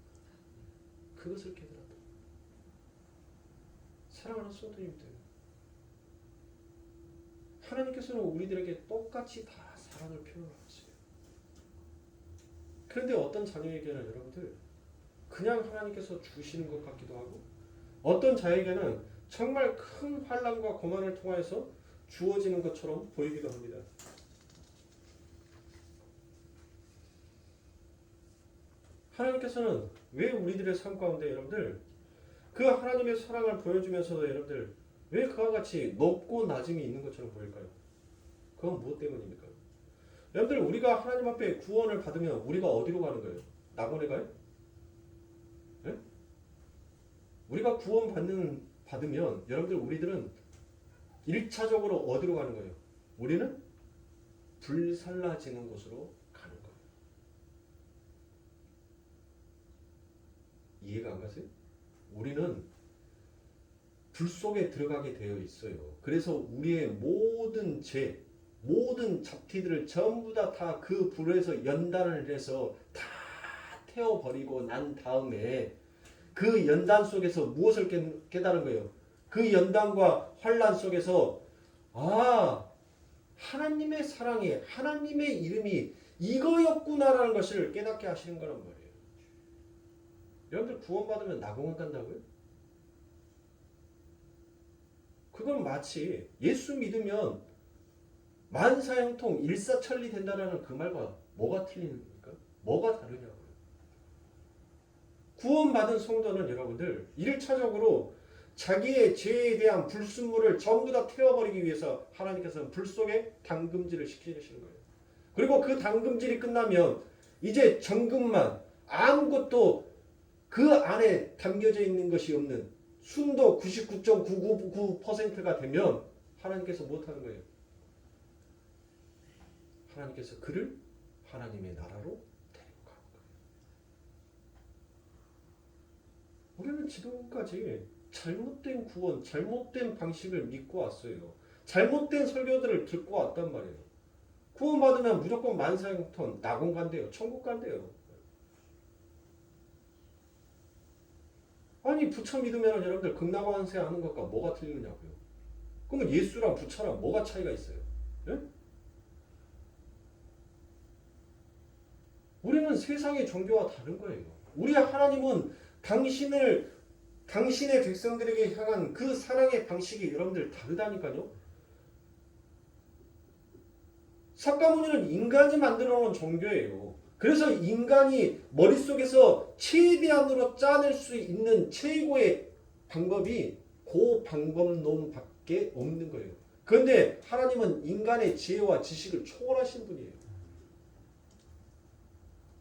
그것을 깨달았다. 사랑하는 성도님들, 하나님께서는 우리들에게 똑같이 다 사랑을 표현하셨어요. 그런데 어떤 자녀에게는 여러분들 그냥 하나님께서 주시는 것 같기도 하고 어떤 자에게는 정말 큰 환난과 고난을 통해서 주어지는 것처럼 보이기도 합니다. 하나님께서는 왜 우리들의 삶 가운데 여러분들 그 하나님의 사랑을 보여주면서도 여러분들 왜 그와 같이 높고 낮음이 있는 것처럼 보일까요? 그건 무엇 때문입니까? 여러분들 우리가 하나님 앞에 구원을 받으면 우리가 어디로 가는 거예요? 낙원에 가요? 네? 우리가 구원 받으면 여러분들 우리들은 1차적으로 어디로 가는 거예요? 우리는 불살라지는 곳으로 가는 거예요. 이해가 안 가세요? 우리는 불 속에 들어가게 되어 있어요. 그래서 우리의 모든 죄, 모든 잡티들을 전부 다 그 불에서 연단을 해서 다 태워버리고 난 다음에 그 연단 속에서 무엇을 깨달은 거예요? 그 연단과 환난 속에서 하나님의 사랑이, 하나님의 이름이 이거였구나라는 것을 깨닫게 하시는 거란 말이에요. 여러분들 구원받으면 낙원을 간다고요? 그건 마치 예수 믿으면 만사형통 일사천리 된다라는 그 말과 뭐가 틀리는 겁니까? 뭐가 다르냐고요. 구원받은 성도는 여러분들 1차적으로 자기의 죄에 대한 불순물을 전부 다 태워버리기 위해서 하나님께서는 불 속에 담금질을 시키시는 거예요. 그리고 그 담금질이 끝나면 이제 정금만 아무것도 그 안에 담겨져 있는 것이 없는 순도 99.999%가 되면 하나님께서 못하는 거예요. 하나님께서 그를 하나님의 나라로 데리고 가는 거예요. 우리는 지금까지 잘못된 구원, 잘못된 방식을 믿고 왔어요. 잘못된 설교들을 듣고 왔단 말이에요. 구원받으면 무조건 만사형통, 낙원 간대요. 천국 간대요. 아니 부처 믿으면 여러분들 극락완세 하는 것과 뭐가 틀리느냐고요. 그러면 예수랑 부처랑 뭐가 차이가 있어요? 네? 우리는 세상의 종교와 다른 거예요. 우리 하나님은 당신의 백성들에게 향한 그 사랑의 방식이 여러분들 다르다니까요. 석가모니는 인간이 만들어 놓은 종교예요. 그래서 인간이 머릿속에서 최대한으로 짜낼 수 있는 최고의 방법이 그 방법론밖에 없는 거예요. 그런데 하나님은 인간의 지혜와 지식을 초월하신 분이에요.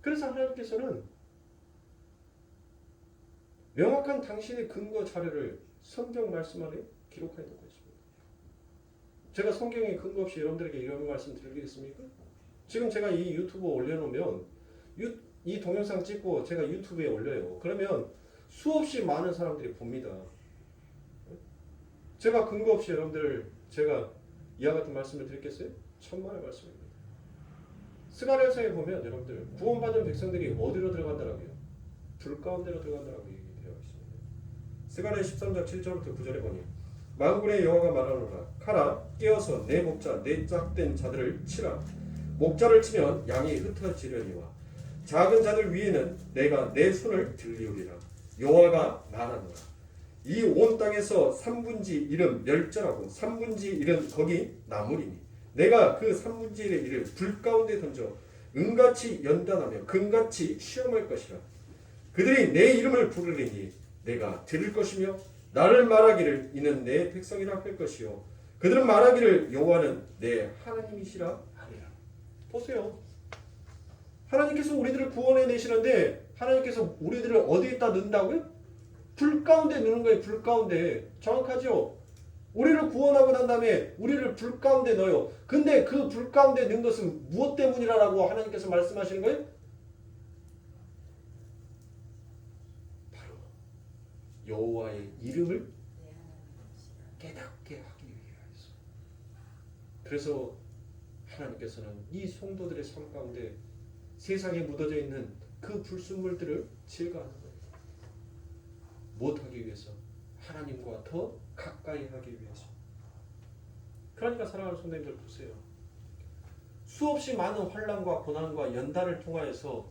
그래서 하나님께서는 명확한 당신의 근거 자료를 성경 말씀 안에 기록해 놓고 있습니다. 제가 성경에 근거 없이 여러분들에게 이런 말씀 드리겠습니까? 지금 제가 이 유튜브 올려놓으면 이 동영상 찍고 제가 유튜브에 올려요. 그러면 수없이 많은 사람들이 봅니다. 제가 근거 없이 여러분들 제가 이와 같은 말씀을 드리겠어요? 천만의 말씀입니다. 스가랴서에 보면 여러분들 구원받은 백성들이 어디로 들어간다라고요? 불 가운데로 들어간다라고 얘기되어 있습니다. 스가랴 13장 7절부터 9절에 보니 만군의 여호와가 말하노라 가라 깨어서 내 목자 내 짝된 자들을 치라 목자를 치면 양이 흩어지려니와 작은 자들 위에는 내가 내 손을 들리우리라 여호와가 말하노라. 이 온 땅에서 3분의 1은 멸절하고 3분의 1은 거기 남으리니 내가 그 3분의 1의 일을 불 가운데 던져 은같이 연단하며 금같이 시험할 것이라. 그들이 내 이름을 부르리니 내가 들을 것이며 나를 말하기를 이는 내 백성이라 할 것이요 그들은 말하기를 여호와는 내 하나님이시라 하리라. 보세요. 하나님께서 우리들을 구원해 내시는데 하나님께서 우리들을 어디에다 넣는다고요? 불 가운데 넣는 거예요. 불 가운데. 정확하죠? 우리를 구원하고 난 다음에 우리를 불 가운데 넣어요. 근데 그 불 가운데 넣은 것은 무엇 때문이라고 하나님께서 말씀하시는 거예요? 바로 여호와의 이름을 깨닫게 하기 위하여서. 그래서 하나님께서는 이 성도들의 삶 가운데 세상에 묻어져 있는 그 불순물들을 제거하는 거예요. 못하기 위해서. 하나님과 더 가까이 하기 위해서. 그러니까 사랑하는 성도님들 보세요. 수없이 많은 환난과 고난과 연단을 통하여서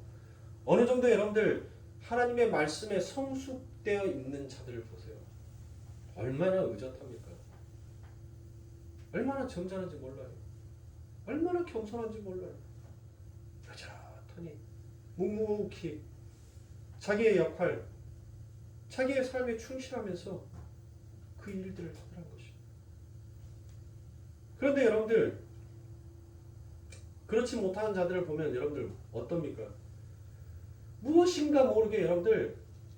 어느 정도 여러분들 하나님의 말씀에 성숙되어 있는 자들을 보세요. 얼마나 의젓합니까? 얼마나 점잖은지 몰라요. 얼마나 겸손한지 몰라요. 여전히 묵묵히 자기의 역할, 자기의 삶에 충실하면서 그 일들을 하더란 것이죠. 그런데 여러분들 그렇지 못하는 자들을 보면 여러분들 어떻습니까? 무엇인가 모르게 여러분들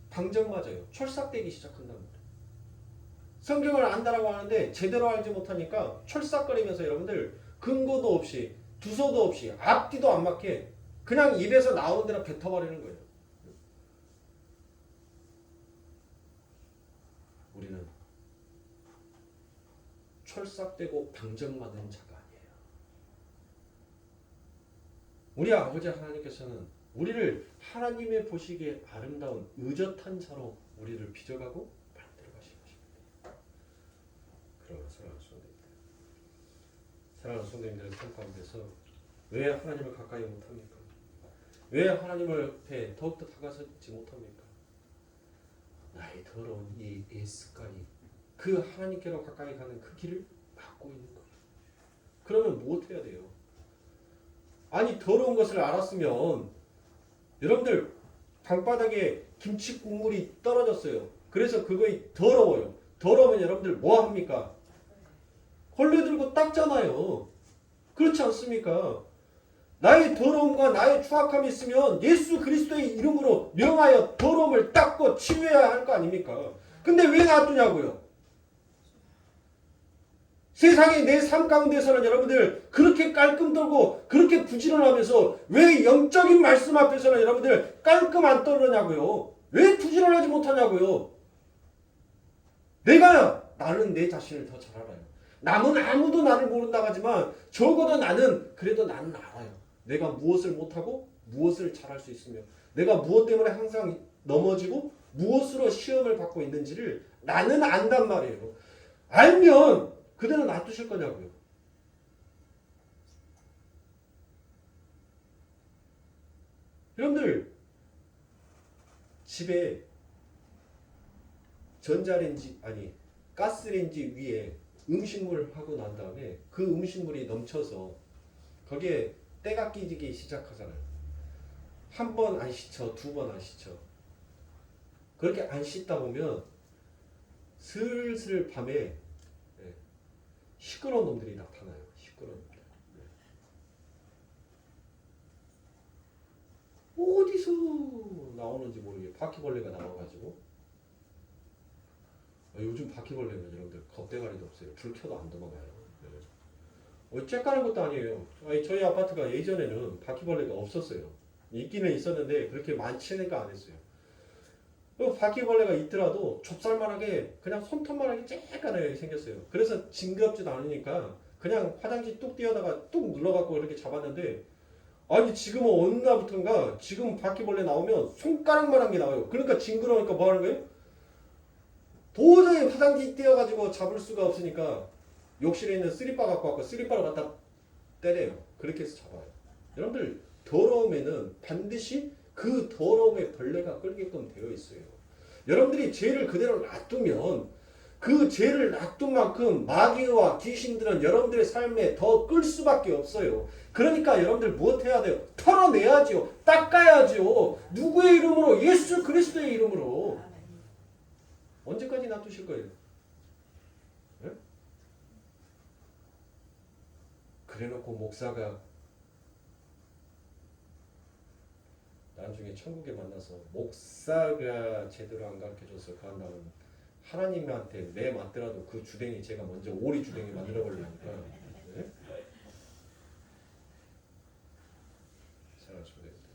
방정 맞아요. 철삭되기 시작한단 말이에요. 성경을 안다라고 하는데 제대로 알지 못하니까 철삭거리면서 여러분들 근거도 없이 두서도 없이 앞뒤도 안 맞게 그냥 입에서 나오는 대로 뱉어버리는 거예요. 우리는 철삭되고 방정맞은 자가 아니에요. 우리 아버지 하나님께서는 우리를 하나님의 보시기에 아름다운 의젓한 자로 우리를 빚어가고 만들어 가신 것입니다. 그러나 사랑하는 성도님들의 삶 가운데서 왜 하나님을 가까이 못합니까? 왜 하나님을 앞에 더욱더 다가서지 못합니까? 나의 더러운 이 습관이 그 하나님께로 가까이 가는 그 길을 막고 있는 거예요. 그러면 무엇 해야 돼요? 아니 더러운 것을 알았으면 여러분들 방바닥에 김치 국물이 떨어졌어요. 그래서 그거이 더러워요. 더러우면 여러분들 뭐 합니까? 걸레 들고 닦잖아요. 그렇지 않습니까? 나의 더러움과 나의 추악함이 있으면 예수 그리스도의 이름으로 명하여 더러움을 닦고 치유해야 할 거 아닙니까? 근데 왜 놔두냐고요? 세상의 내 삶 가운데서는 여러분들 그렇게 깔끔 떨고 그렇게 부지런하면서 왜 영적인 말씀 앞에서는 여러분들 깔끔 안 떨느냐고요? 왜 부지런하지 못하냐고요? 나는 내 자신을 더 잘 알아요. 남은 아무도 나를 모른다고 하지만 적어도 그래도 나는 알아요. 내가 무엇을 못하고 무엇을 잘할 수 있으며 내가 무엇 때문에 항상 넘어지고 무엇으로 시험을 받고 있는지를 나는 안단 말이에요. 알면 그대로 놔두실 거냐고요. 여러분들 집에 가스레인지 위에 음식물 하고 난 다음에 그 음식물이 넘쳐서 거기에 때가 끼기 시작하잖아요. 한 번 안 씻어, 두 번 안 씻어. 그렇게 안 씻다 보면 슬슬 밤에 시끄러운 놈들이 나타나요. 시끄러운 놈들. 어디서 나오는지 모르게 바퀴벌레가 나와가지고 요즘 바퀴벌레는 여러분들 겁대가리도 없어요. 불 켜도 안 도망가요. 쬐까는 것도 아니에요. 저희 아파트가 예전에는 바퀴벌레가 없었어요. 있기는 있었는데 그렇게 많지니까 안 했어요. 바퀴벌레가 있더라도 좁쌀만하게 그냥 손톱만하게 쬐까나게 생겼어요. 그래서 징그럽지도 않으니까 그냥 화장실 뚝 뛰어다가 뚝 눌러갖고 이렇게 잡았는데 아니 지금은 어느 날부터인가 지금 바퀴벌레 나오면 손가락만한 게 나와요. 그러니까 징그러우니까 뭐 하는 거예요? 도저히 화장실 뛰어가지고 잡을 수가 없으니까 욕실에 있는 쓰리빠 갖고 왔고 쓰리빠를 갖다 때려요. 그렇게 해서 잡아요. 여러분들 더러움에는 반드시 그 더러움의 벌레가 끌게끔 되어 있어요. 여러분들이 죄를 그대로 놔두면 그 죄를 놔둔 만큼 마귀와 귀신들은 여러분들의 삶에 더 끌 수밖에 없어요. 그러니까 여러분들 무엇 해야 돼요? 털어내야지요. 닦아야지요. 누구의 이름으로? 예수 그리스도의 이름으로. 언제까지 놔두실 거예요? 네? 그래놓고 목사가 나중에 천국에 만나서 목사가 제대로 안 가르쳐줘서 그 한다면 하나님한테 내 맞더라도 그 주댕이 제가 먼저 오리 주댕이 만들어 버리니까 네? 생각하시면 됩니다.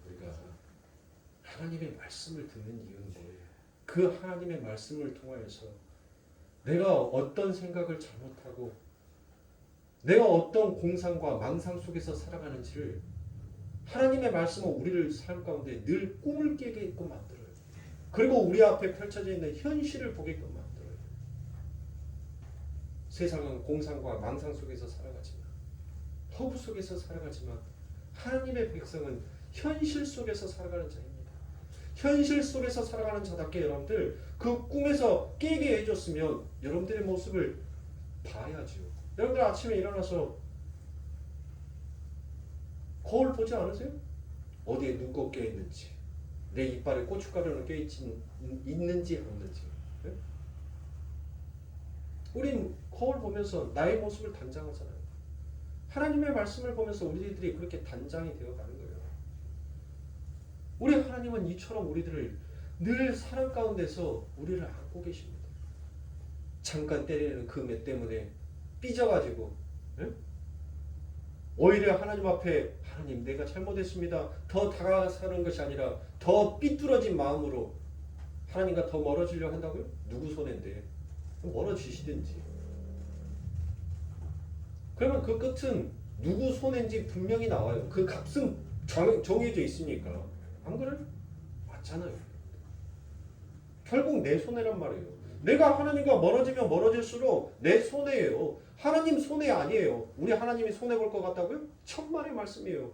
우리가 하나님의 말씀을 듣는 이유인데 그 하나님의 말씀을 통하여서 내가 어떤 생각을 잘못하고 내가 어떤 공상과 망상 속에서 살아가는지를 하나님의 말씀은 우리를 삶 가운데 늘 꿈을 깨게끔 만들어요. 그리고 우리 앞에 펼쳐져 있는 현실을 보게끔 만들어요. 세상은 공상과 망상 속에서 살아가지만 허구 속에서 살아가지만 하나님의 백성은 현실 속에서 살아가는 자입니다. 현실 속에서 살아가는 자답게 여러분들 그 꿈에서 깨게 해줬으면 여러분들의 모습을 봐야죠. 여러분들 아침에 일어나서 거울 보지 않으세요? 어디에 누가 껴있는지 내 이빨에 고춧가루는 껴있는지 없는지 네? 우린 거울 보면서 나의 모습을 단장하잖아요. 하나님의 말씀을 보면서 우리들이 그렇게 단장이 되어가는 거예요. 우리 하나님은 이처럼 우리들을 늘 사랑 가운데서 우리를 안고 계십니다. 잠깐 때리는 그 매 때문에 삐져가지고 네? 오히려 하나님 앞에 하나님 내가 잘못했습니다. 더 다가가는 것이 아니라 더 삐뚤어진 마음으로 하나님과 더 멀어지려고 한다고요? 누구 손인데? 멀어지시든지. 그러면 그 끝은 누구 손인지 분명히 나와요. 그 값은 정해져 있으니까. 안 그래? 맞잖아요. 결국 내 손해란 말이에요. 내가 하나님과 멀어지면 멀어질수록 내 손해예요. 하나님 손해 아니에요. 우리 하나님이 손해 볼 것 같다고요? 천만의 말씀이에요.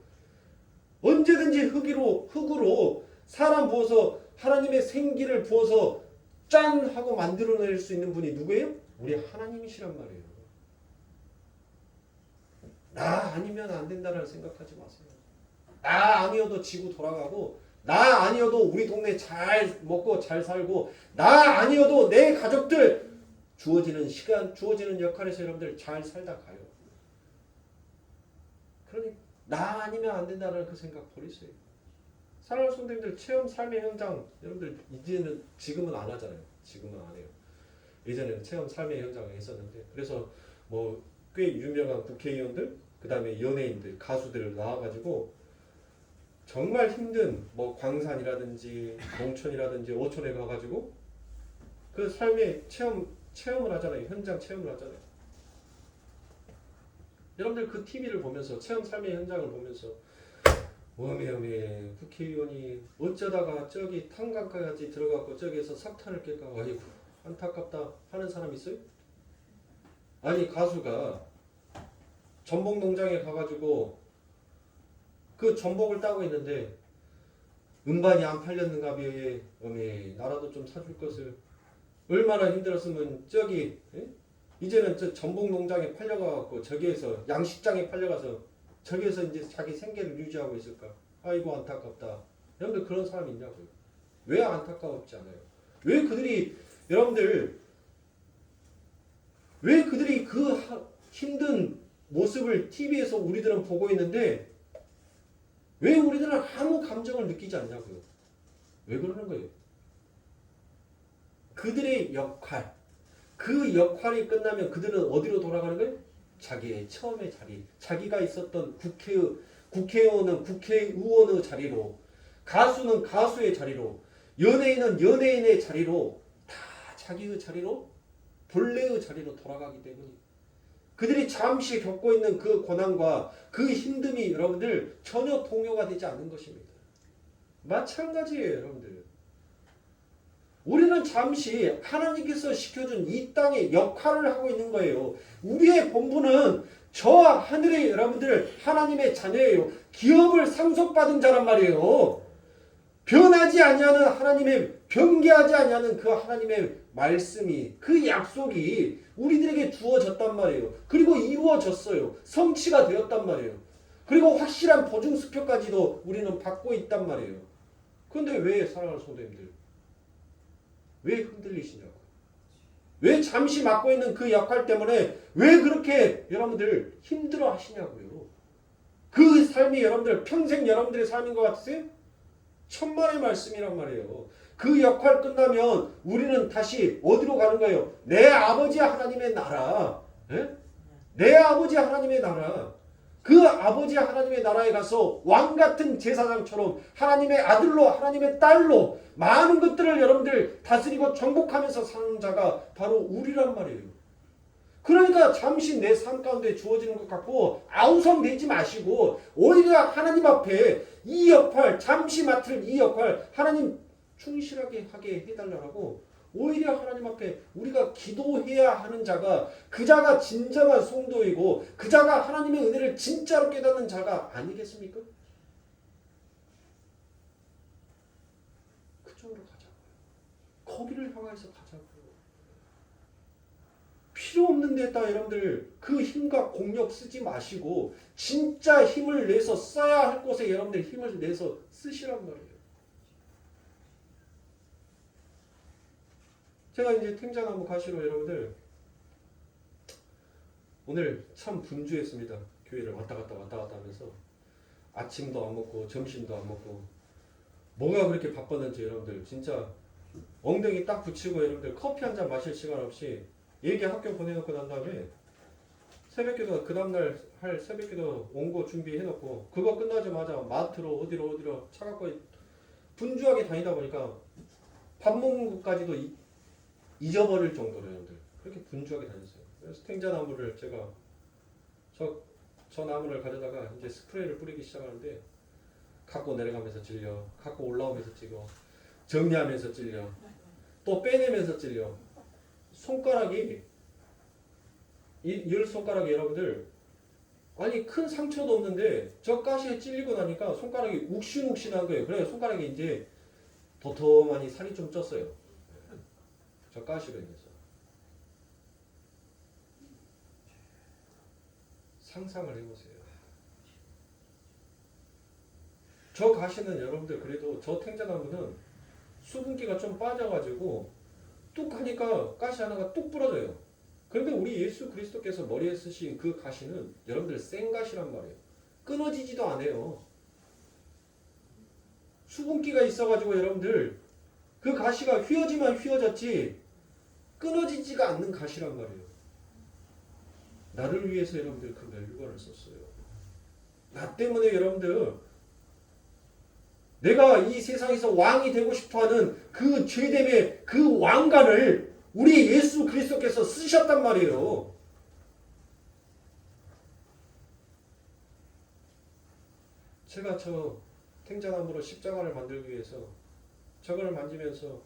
언제든지 흙으로 사람 부어서 하나님의 생기를 부어서 짠 하고 만들어낼 수 있는 분이 누구예요? 우리 하나님이시란 말이에요. 나 아니면 안 된다는 생각하지 마세요. 나 아니어도 지구 돌아가고 나 아니어도 우리 동네 잘 먹고 잘 살고 나 아니어도 내 가족들 주어지는 시간, 주어지는 역할에서 여러분들 잘 살다 가요. 그러니 나 아니면 안 된다는 그 생각 버리세요. 사랑하는 성도님들 체험 삶의 현장 여러분들 이제는 지금은 안 하잖아요. 지금은 안 해요. 예전에는 체험 삶의 현장을 했었는데 그래서 뭐 꽤 유명한 국회의원들 그 다음에 연예인들 가수들 나와가지고 정말 힘든 뭐 광산이라든지 농촌이라든지 어촌에 가가지고 그 삶의 체험을 하잖아요. 현장 체험을 하잖아요. 여러분들 그 TV를 보면서 체험 삶의 현장을 보면서 어메 국회의원이 어쩌다가 저기 탄광까지 들어가고 저기에서 석탄을 깰까 아이고 안타깝다 하는 사람 있어요? 아니 가수가 전복 농장에 가가지고 그 전복을 따고 있는데 음반이 안 팔렸는가 비에 어메 나라도 좀 사줄 것을 얼마나 힘들었으면 저기 에? 이제는 저 전복 농장에 팔려가고 저기에서 양식장에 팔려가서 저기에서 이제 자기 생계를 유지하고 있을까? 아이고 안타깝다. 여러분들 그런 사람이 있냐고요? 왜 안타깝지 않아요? 왜 그들이 그 힘든 모습을 TV에서 우리들은 보고 있는데 왜 우리들은 아무 감정을 느끼지 않냐고요? 왜 그러는 거예요? 그들의 역할, 그 역할이 끝나면 그들은 어디로 돌아가는 거예요? 자기의 처음의 자리, 자기가 있었던 국회의원은 국회의원의 자리로, 가수는 가수의 자리로, 연예인은 연예인의 자리로 다 자기의 자리로, 본래의 자리로 돌아가기 때문에 그들이 잠시 겪고 있는 그 고난과 그 힘듦이 여러분들 전혀 동요가 되지 않는 것입니다. 마찬가지예요, 여러분들. 우리는 잠시 하나님께서 시켜준 이 땅의 역할을 하고 있는 거예요. 우리의 본분은 저 하늘의 여러분들 하나님의 자녀예요. 기업을 상속받은 자란 말이에요. 변하지 아니하는 하나님의 변개하지 아니하는 그 하나님의 말씀이 그 약속이 우리들에게 주어졌단 말이에요. 그리고 이루어졌어요. 성취가 되었단 말이에요. 그리고 확실한 보증수표까지도 우리는 받고 있단 말이에요. 그런데 왜 사랑하는 성도님들 왜 흔들리시냐고. 왜 잠시 맡고 있는 그 역할 때문에 왜 그렇게 여러분들 힘들어 하시냐고요. 그 삶이 여러분들 평생 여러분들의 삶인 것 같으세요? 천만의 말씀이란 말이에요. 그 역할 끝나면 우리는 다시 어디로 가는 거예요? 내 아버지 하나님의 나라. 예? 내 아버지 하나님의 나라. 그 아버지 하나님의 나라에 가서 왕같은 제사장처럼 하나님의 아들로 하나님의 딸로 많은 것들을 여러분들 다스리고 정복하면서 사는 자가 바로 우리란 말이에요. 그러니까 잠시 내 삶 가운데 주어지는 것 같고 아우성되지 마시고 오히려 하나님 앞에 이 역할 잠시 맡을 이 역할 하나님 충실하게 하게 해달라고 오히려 하나님 앞에 우리가 기도해야 하는 자가 그 자가 진정한 성도이고 그 자가 하나님의 은혜를 진짜로 깨닫는 자가 아니겠습니까? 그쪽으로 가자고요. 거기를 향해서 가자고요. 필요 없는 데다 여러분들 그 힘과 공력 쓰지 마시고 진짜 힘을 내서 써야 할 곳에 여러분들 힘을 내서 쓰시란 말이에요. 제가 이제 탱자나무 가시로 여러분들 오늘 참 분주했습니다. 교회를 왔다 갔다 하면서 아침도 안 먹고 점심도 안 먹고 뭐가 그렇게 바빴는지 여러분들 진짜 엉덩이 딱 붙이고 여러분들 커피 한 잔 마실 시간 없이 얘기 학교 보내놓고 난 다음에 새벽기도 그 다음날 할 새벽기도 온거 준비해놓고 그거 끝나자마자 마트로 어디로 차 갖고 분주하게 다니다 보니까 밥 먹는 것까지도 잊어버릴 정도로 여러분들 그렇게 분주하게 다녔어요. 그래서 탱자나무를 제가 저 나무를 가져다가 이제 스프레이를 뿌리기 시작하는데 갖고 내려가면서 찔려, 갖고 올라오면서 찍어, 정리하면서 찔려, 또 빼내면서 찔려. 손가락이 열 손가락이 여러분들 아니 큰 상처도 없는데 저 가시에 찔리고 나니까 손가락이 욱신욱신한 거예요. 그래서 손가락이 이제 도톰하니 살이 좀 쪘어요. 저 가시로 인해서. 상상을 해보세요. 저 가시는 여러분들 그래도 저 탱자나무는 수분기가 좀 빠져가지고 뚝 하니까 가시 하나가 뚝 부러져요. 그런데 우리 예수 그리스도께서 머리에 쓰신 그 가시는 여러분들 생가시란 말이에요. 끊어지지도 않아요. 수분기가 있어가지고 여러분들 그 가시가 휘어지만 휘어졌지 끊어지지가 않는 가시란 말이에요. 나를 위해서 여러분들 그 멸류관을 썼어요. 나 때문에 여러분들 내가 이 세상에서 왕이 되고 싶어하는 그 죄됨의 그 왕관을 우리 예수 그리스도께서 쓰셨단 말이에요. 제가 저 탱자나무로 십자가를 만들기 위해서 저걸 만지면서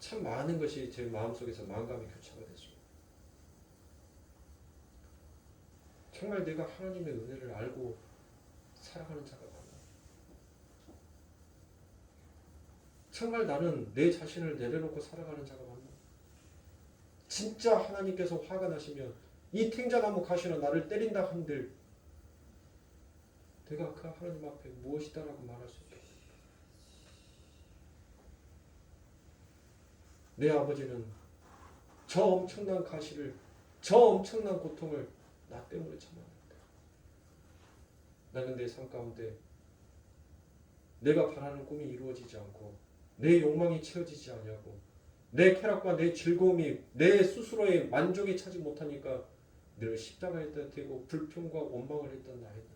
참 많은 것이 제 마음속에서 만감이 교차가 됐습니다. 정말 내가 하나님의 은혜를 알고 살아가는 자가 많아. 정말 나는 내 자신을 내려놓고 살아가는 자가 많아. 진짜 하나님께서 화가 나시면 이 탱자나무 가시는 나를 때린다 한들 내가 그 하나님 앞에 무엇이다라고 말할 수 있겠습니까? 내 아버지는 저 엄청난 가시를 저 엄청난 고통을 나 때문에 참아냈다. 나는 내 삶 가운데 내가 바라는 꿈이 이루어지지 않고 내 욕망이 채워지지 않냐고 내 쾌락과 내 즐거움이 내 스스로의 만족이 차지 못하니까 늘 십자가에다 대고 불평과 원망을 했던 나였는데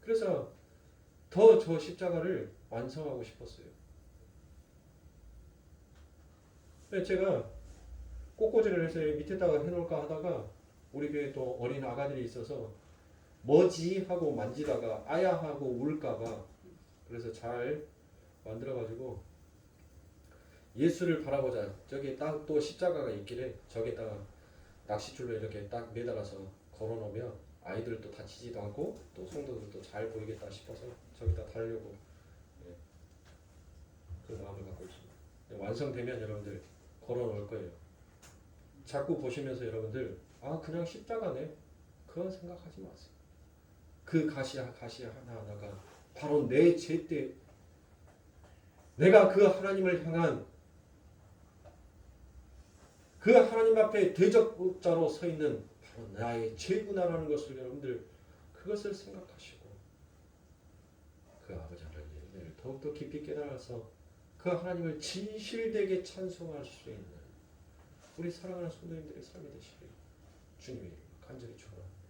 그래서 더 저 십자가를 완성하고 싶었어요. 제가 꽃꽂이를 해서 밑에다가 해놓을까 하다가 우리 교회에 또 어린 아가들이 있어서 뭐지 하고 만지다가 아야 하고 울까봐 그래서 잘 만들어가지고 예수를 바라보자 저기 딱 또 십자가가 있길래 저기다가 낚싯줄로 이렇게 딱 매달아서 걸어놓으면 아이들도 다치지도 않고 또 성도들도 잘 보이겠다 싶어서 저기다 달려고 그런 마음을 갖고 있습니다. 완성되면 여러분들 걸어놓을 거예요. 자꾸 보시면서 여러분들 그냥 십자가네 그런 생각하지 마세요. 그 가시 하나하나가 바로 내 죄때 내가 그 하나님을 향한 그 하나님 앞에 대적자로 서 있는 바로 나의 죄구나라는 것을 여러분들 그것을 생각하시고 그 아버지 하나님을 더욱더 깊이 깨달아서 그 하나님을 진실되게 찬송할 수 있는 우리 사랑하는 성도님들의 삶이 되시길 주님의 간절히 축원합니다.